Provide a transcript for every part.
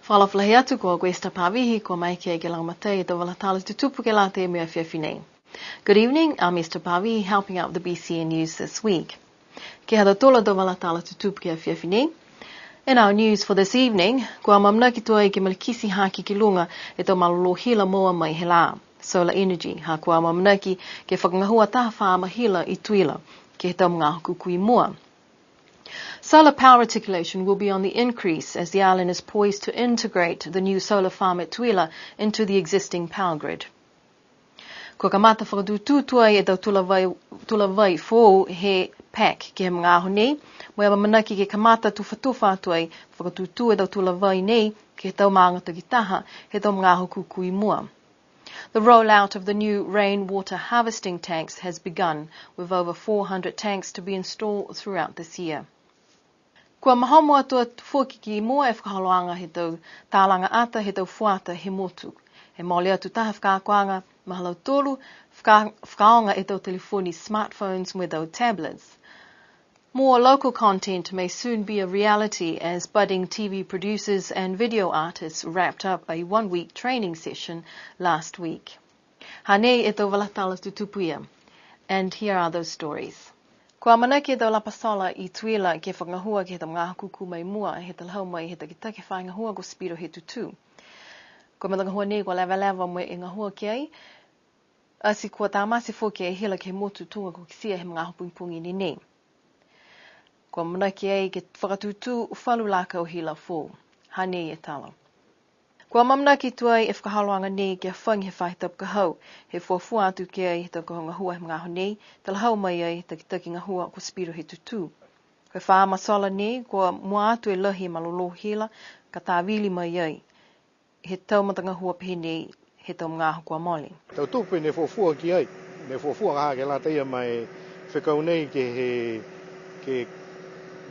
Whalawhalahi atu ko Gwesta Pavihi ko mai ke Langmatei to Valatalas to tupu ke late mea whiawhinei. Good evening, I'm Mr. Pavihi helping out the BCN News this week. Ke hada tola do Valatalas to tupu ke whiawhinei. In our news for this evening, kua mamnaki toa ke malikisi haki ki lunga e to malolohila moa mai he la. Solar energy, ha kua mamnaki ke whakangahua taha wha mahila I tuila, ke he tau mga hukukui mua. Solar power articulation will be on the increase as the island is poised to integrate the new solar farm at Tuila into the existing power grid. Ko ka mata whakatūtū tuai e tau tula vai fōu he PAC ki he mga aho nei, moe manaki ke kamata tuwhatuwha tuai whakatūtū e tau tula vai nei ki he tau maangata ki taha he tau mga aho kukui mua. The rollout of the new rainwater harvesting tanks has begun, with over 400 tanks to be installed throughout this year. Kua mahomo atua fuaki ki mua e whakahaloanga he tau tālanga ata he tau fuata he motu. He maoli atu taha whakakoanga, mahalau tolu, whakaonga e tau telefoni smartphones me tau tablets. More local content may soon be a reality as budding TV producers and video artists wrapped up a one-week training session last week. Hanei e tau Valatalas tu tupuia. And here are those stories. Kua manaki e tau Lapasola I Tuila ke whakangahua ke he tau mga kuku mai mua he tau hau mai he takitake whaingahua ko Spiro he tutu. Kua matangahua nei kua lewa mo e ngahua ki ai, asi kua tāmasi fō ke e hila ke motu tunga ko kisia he mga hupungpungi ni nei. Kua manaki ai ke whakatūtū whalu laka o hila fō. Hanei e tala. Kua mamnaki tuai e whakahaloanga nei ke whang he whaitap ka hau, he fuafua atu ke ai he tau kahonga hua he mga aho nei, tala hau mai ai taki ngā hua ko Spiro he tutu. Koe wha masola nei, kua mua atu e lahi malolo hila, ka tāwili mai ai, he tau matanga hua pehe nei, he tau mga aho kua moli. Tau tupe ne fuafua ki ai, ne fuafua kaha ke la teia mai whekau nei ke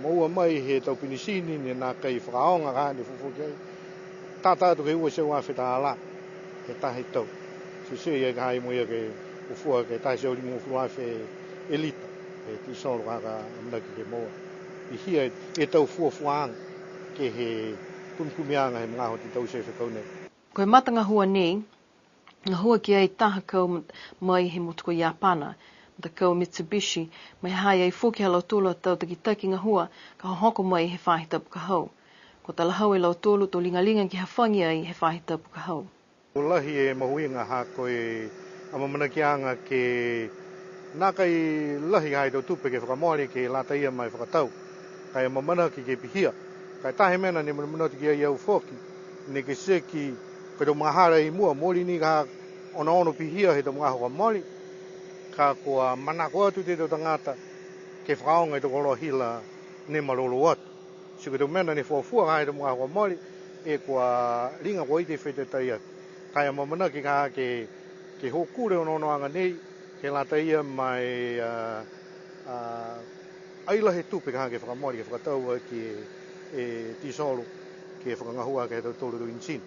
maua mai he tau pinisini ne nā kai whakaonga kaha ne fuafua ki ai. Tata atu ke ua seu a whetā ala, he tahi tau. Sui ia ka hai moia ke ufua ke tahi seu limu ufua whe elita, he tisolo kaka amnaki ke moa. I hia e tau fuafuang ke he kumkumianga he mga hoti tau se whekau nei. Koe matanga hua nei, ngā hua ki ai taha kau mai he motuko Iapana, mata kau Mitsubishi, mai hai ai fuki halo tula tau taki ngā hua, ka hoko mai he whahitapu ka hau. Ko tala hau e lau tolu to lingalinga ki hawhangi ai he whahitapu ka hau. O lahi e mahuinga ha koe amamanakianga ke nā kai lahi hai tau tupe ke whakamoari ke la taia mai whakatau. Kai amamanaki ke pihia. Kai tahe mena ne manati ki ai au whoki. Ne ke seki koe tau mahara I mua. Mori ni ka ono pihia he tau mga hoa mori. Ka kua manako atu te tau tangata ke whakaonga I tau koroa hila ne marolo atu. Si koe tau mena ne fuafua hai tau mga hoa mori e kua ringa kua ite whete tai atu. Kai amamanaki ka ke hokure ono anga nei ke la taia mai aila he tupe ka ke whakamori ke whakataua ki e tisolo ke whakangahua ke tau tolu tu insin.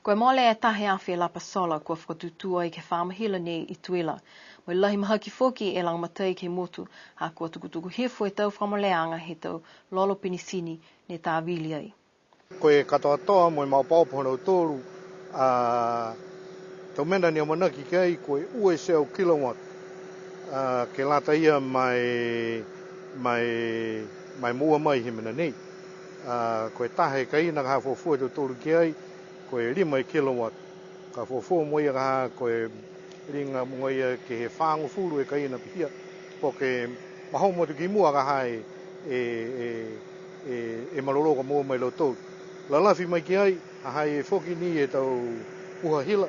Koe mole e tahe awhi e Lapasola kua whakatūtū ai ke whamahila nei I Tuila. Moi lahi mahaki foki e Langmatei ke motu ha kua tukutuku hefo e tau whamoleanga he tau lolo pinisini ne tāwili ai. Koe katoa toa moi maupaupohana o tolu tau mena ni amanaki kei koe ue seo kilowatt ke la taia mai mua mai he mena nei. Koe tahe kai na kaha fuafua tau tolu ki ai koe 5 kilowatt. Ka fuafua moia kaha koe ringa moia ke he whangu fulu e kai na pihia. Po ke mahomo tu ki mua kaha e malolo ka mua mai lau tolu. La lafi mai ki ai, a hai e whoki ni e tau uha hila,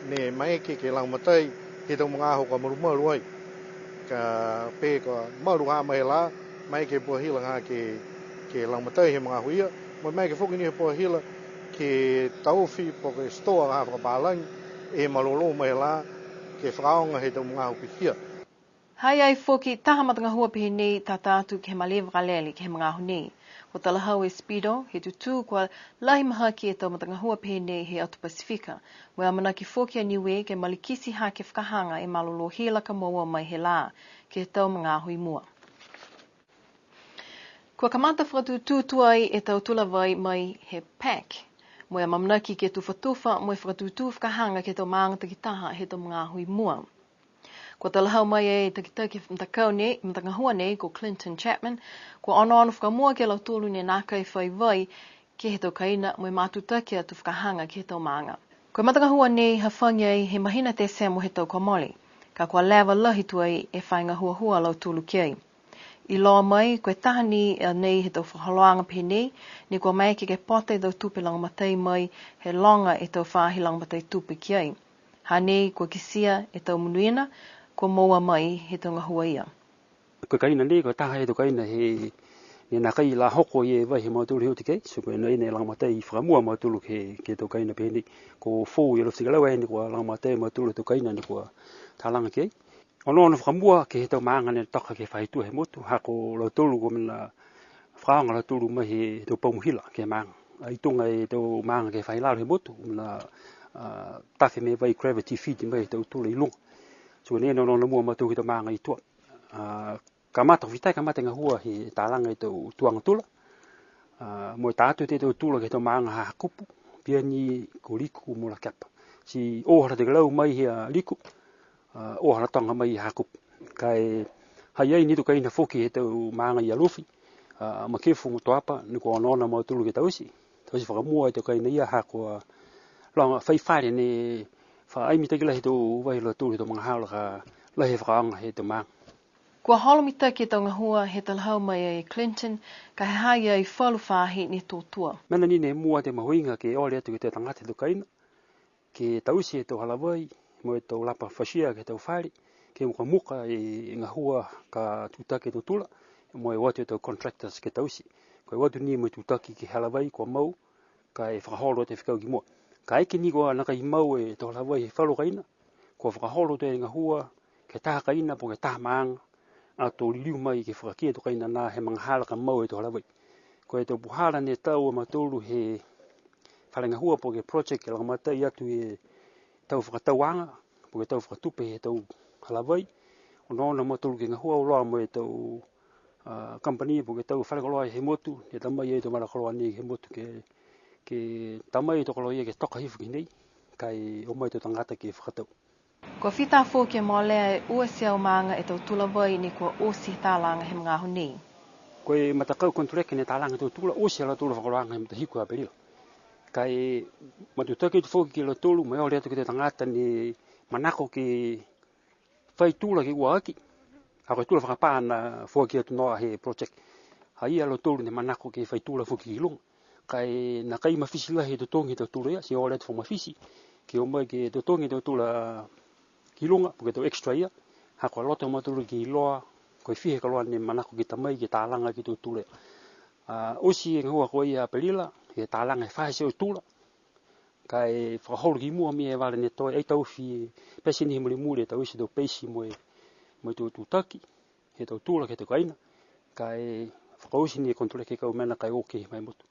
ne maeke ke Langmatei, he tau mga aho ka marumaru ai. Ka pē ka maru ha mai la, maeke pua hila ngā ke Langmatei he mga huia, mo maeke whoki ni he pua hila, ke tauwhi po ke stoa ngā whakapalangi, e malolo mai la, ke whakaonga he tau mga aho pihia. Hai ai foki taha matanga hua pehe nei tata atu ke malewa kalele ke he mga aho nei. Ko tala hau e Spiro, he tutu kua lahi mahaki e tau matanga hua pehe nei he atu Pasifika. Wea manaki foki a niwe ke malikisi ha ke whakahanga e malolo hela ka maua mai he la, ke he tau mga aho I mua. Kua kamata whakatūtū tuai e tau tula vai mai he PAC, Moe mamnaki ke tufa moe whakatutu whakahanga ke tau maanga takitaha he tau mga hui mua. Ko te lahau mai e takitaki mtakahua nei ko Clinton Chapman, ko ono whakamua ke lau tōlu ne nākai whai ke he tau kaina moe mātutaki atu whakahanga ke tau maanga. Ko matakahua nei hawhangia he mahina te sea mo he tau komoli, ka kua lewa lahi tuai e whainga hua lau tōlu kiai. I loa mai, koe tahani nei he tau whahaloanga pēnei, ni kua mai ke pote tau tupe langamatei mai he longa e tau whahi langamatei tupe kiai. Ha nei kua kisia e tau munuina, kua moua mai he tau ngahua ia. Koe kaina nei, koe taha e tau kaina he nā kai la hoko i e vai he mautulu heo te kei, so koe nei langamatei whakamua mautulu ke tau kaina pēnei. Ko fōu i rosi galawa e ni kua langamatei mautulu tau kaina ni kua tālanga kei. Ono whakamua ke he tau maanga ne toka ke whaitua he motu, hako lau tolu ko mina whakaanga lau tolu mai he tau paumuhila ke maanga. I tunga e tau maanga ke whailaro he motu, mina take me vai gravity feed mai tau tula i lunga. So ne no mua matu ki tau maanga i tua. Ka mata whitai ka mata ngahua he tālanga i tau tuanga tula. Mo tātu te tau tula ke tau maanga ha kupu, pia ni ko liku mula kapa. Si ohara te galau mai hea liku, ohara tonga mai hakup. Kai hai ai nitu kaina foki he tau maanga i alufi. Ma kefu mo toapa ni ko ona mo tulu ke tausi. Tausi whakamua i tau kaina ia hako longa whaifare ne wha aimi te gila he tau vai lo tulu he tau mga haula ka lahe whakaanga he tau maanga. Kua holomita ke tau ngahua he talahau mai e Clinton, ka he hai ai whalu whahi ni tōtua. Mana ni ne mua te mahuinga ke ole atu ke te tangate tau kaina. Ke tausi he tau halawai, mo e tau lapa whashia ke tau whare, ke muka e ngahua ka tūtake tau tula, mo e watu e tau contractors ke tausi. Ko e watu ni mo tūtake ke halawai kua mau, ka e whakaholo te whikau ki mua. Ka eke ni kua naka i mau e tau halawai he whalu kaina, kua whakaholo te ngahua, ke taha kaina po ke taha maanga, a tō ririu mai ke whakakia tau kaina nā he mga hala ka mau e tau halawai. Ko e tau puhara ne tau o matolu he wharenga hua po ke project ke langamatei atu e tau whakatauanga, po ke tau whakatupe he tau halawai. O nōna matolu ke ngahua o loa mo e tau company po ke tau wharekoloa he motu, e tamai e tau marakoloa nei he motu ke tamai e tau koloa ke toka hifu ki nei, kai o mai tau tangata ke whakatau. Kua whita fōke mō lea e ua sia o maanga e tau tula wai ni kua osi tālanga he mga ahu nei. Koe matakau kontureke ne tālanga tau tula, osi ala tula whakoloanga he matahiku a perila. Kai matutake tu fōki ke la tolu, mai ole atu ke te tangata ni manako ke whai tula ke ua aki. Hako tula whakapāna fōki atu noa he project. Hai ala tolu ne manako ke whai tula fōki ki lunga. Kai na kai mawhisi lahi te tongi tau tula ia, si ole atu whamawhisi. Ke o mai ke te tongi tau tula ki lunga, po ke tau extra ia. Hako alota matulu ki loa, koe whihe ka loa ne manako ki tamai ki tālanga ki tau tula ia. Osi e ngahua koe ia pelila, he tālanga he whaese o tula. Kai whakaholu ki mua mi e wale ne toi, ei tau whi pesi ni muli muli e tau isi tau peisi mo e tau tūtaki, he tau tula ke tau kaina. Kai whakausi ni e kontule ke kau mena kai oke mai motu.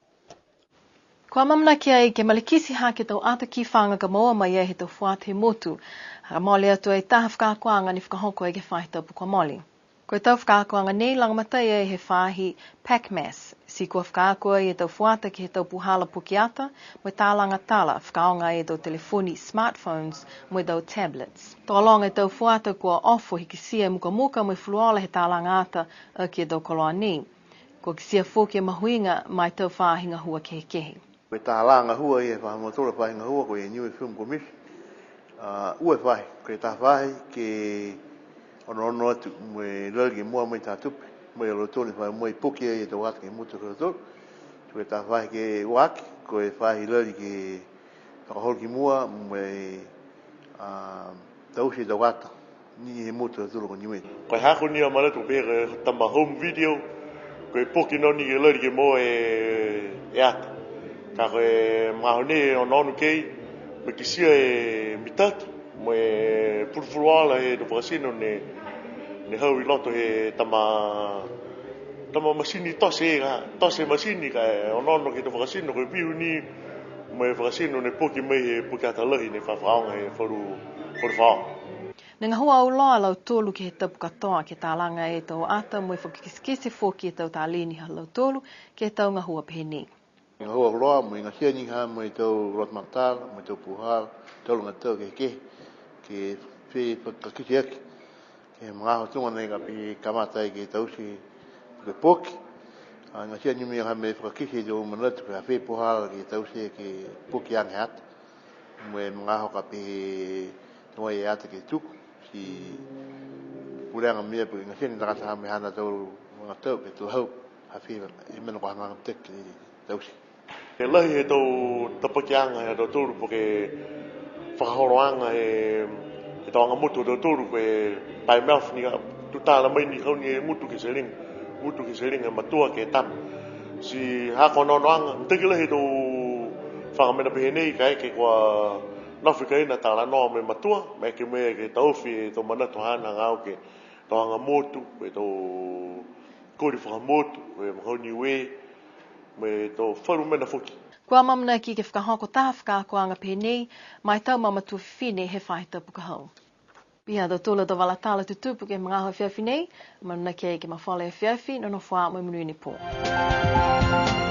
Kua mamna ki ai ke malikisi ha ke tau ata ki whanga ka moa mai e he tau whuate motu. Hara mole atu e taha whakakoanga ni whakahoko e ke whahi tau puka moli. Koe tau whakakoanga nei langamatai e he whahi PACMAS. Si kua whakakoa e tau whuata ki he tau puhala pukiata, mo tālanga tala whakaonga e tau telefoni smartphones, mo tau tablets. Tō alonga e tau whuata kua ofo hiki sia muka mo fluola he tālanga ata ki e tau koloa nei. Kua kisia fōki e mahuinga mai tau whahinga hua kehe. Koe tālanga hua i e whahamotora whahinga hua koe e New Film Commission. Ue whai, koe tā whai ke ono atu mwe lalgi mua mai tā tupi. Mwe alotoni whai mwe puki e tau atu ke mutu karator. Koe tā whai ke waki, koe whai lalgi ke whakaholki mua mwe tausi tau atu. Ni he mutu karator ko niwe. Koe hako ni a malatu pēre tamba home video. Koe puki noni ke lalgi ke mua e atu. Ka koe mahone o nonu kei, me kisia e mitaki, mo e purfuruala e no whakasino ne hau i loto he tama masini tose masini ka e o nonu ke no whakasino koe pihu ni mo e whakasino ne puki mai he puki atalahi ne whawhaonga he wharu whao. Nga hua au loa lau tolu ki he tapu katoa ke tālanga e tau ata mo e whakikiskese fōki e tau tālini ha lau tolu ke tau ngā hua pēnei. Nga hoa roa mo nga sia ni ha mo to rot matal mo to puhal to nga to ke fe ka kisiak ke mga ho tunga nga pi kamata ke tausi ke pok nga sia ni mi ha me fa kisi do manat ka fe puhal ke tausi ke pok yang hat mo mga ho ka pi no ya te ke tuk si pulang mi pe nga sia ni ta sa me hana to nga to ke to ho ha fe men ko nga tek tausi Ke lahi e tau tapakianga e tau tūru po ke whakahoroanga e tau anga mutu tau tūru po e pai mouth ni tu tāla mai ni kau ni e mutu ke se ring e matua ke tam si hako nonoanga mteki lahi tau whakamena pehe nei ka eke kua nawhi ka ina tāla noa me matua me ke mea ke tauwhi e tau manatu hana ngau ke tau anga mutu e tau kori whakamotu e makau ni we me to wharu mena whuki. Kua mamana ki ke whakahoko taha whakakoanga pēnei, mai tau mamatu whine he whaita puka hau. Pia do tula do walatala tutupu ke mga hau whiawhi nei, mamana ki ke mawhale a whiawhi, no no whaa mo munu ni pō.